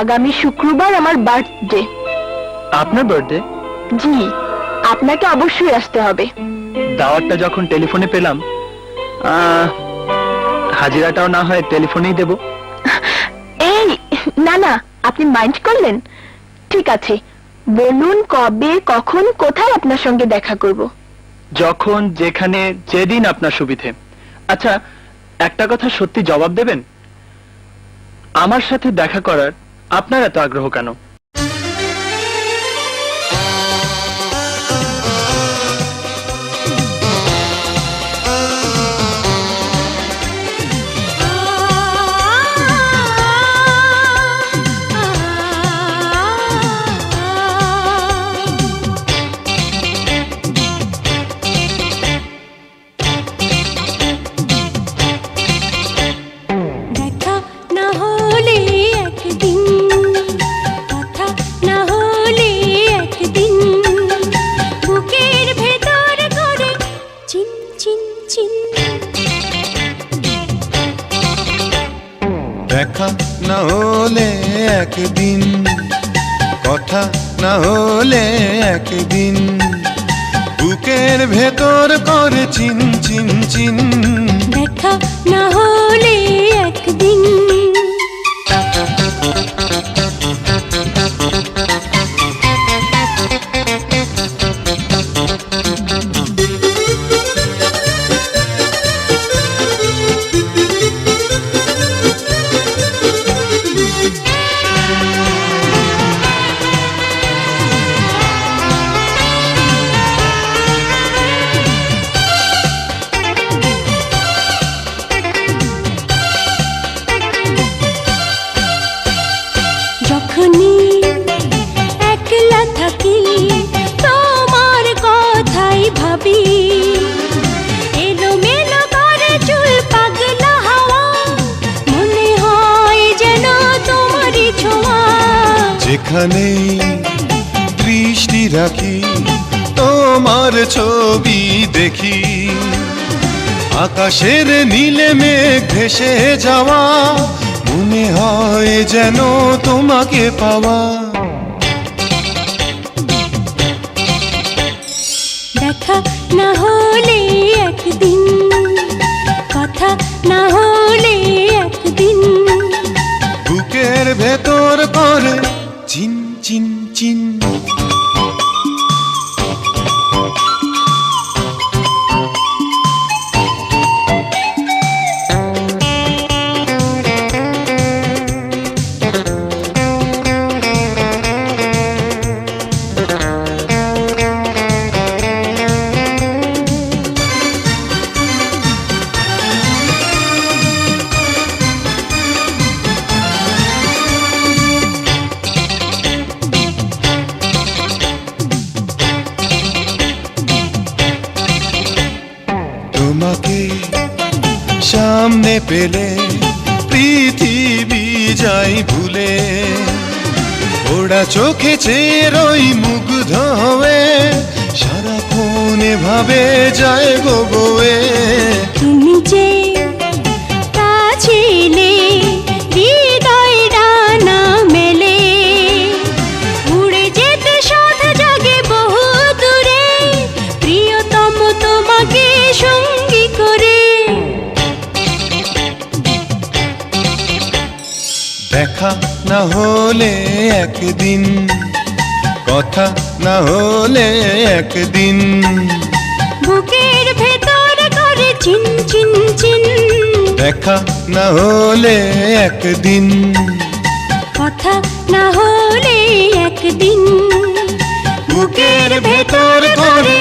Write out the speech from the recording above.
আগামী শুক্রবার আমার বার্থডে। আপনার বার্থডে? জি, আপনাকে অবশ্যই আসতে হবে। দাওয়াতটা যখন টেলিফোনে পেলাম, হাজিরাটাও না হয় টেলিফোনেই দেব। এই না না, আপনি মাইন্ড করলেন? ঠিক আছে, বলুন কবে, কখন, কোথায় আপনার সঙ্গে দেখা করব? যখন, যেখানে, যেদিন আপনার সুবিধে। আচ্ছা, একটা কথা সত্যি জবাব দেবেন, আমার সাথে দেখা করার আপনার এত আগ্রহ কেন? দেখা না হলে একদিন, কথা না হলে একদিন, বুকের ভেতর করে চিন চিন চিন। দেখা না হলে একদিন, যখনই একলা থাকি তোমার কথাই ভাবি, এলোমেলো করে চুল পাগলা হাওয়া, মনে হয় যেন তোমারই ছোঁয়া। যেখানেই দৃষ্টি রাখি তোমার ছবি দেখি, আকাশের নীলে মেঘ ভেসে যাওয়া, মনে হয় যেন তোমাকে পাওয়া। দেখা না হলে একদিন, কথা না হলে একদিন, বুকের ভেতর করে চিন চিন চিন। তোমাকে সামনে পেলে পৃথিবী যাই ভুলে, ওরা চোখে চেয়ে রই মুগ্ধ হয়ে, সারাক্ষণ ভাবে যায় গো বয়ে। তুমি যে কাছিলে হৃদয় ডানা মেলে, উড়ে যেতে সাথে জাগে বহু দূরে, প্রিয়তম তোমাকে সঙ্গী করে। দেখা না হলে একদিন, কথা না হলে একদিন, বুকের ভেতর করে চিন চিন চিন। দেখা না হলে একদিন, কথা না হলে একদিন, বুকের ভেতর করে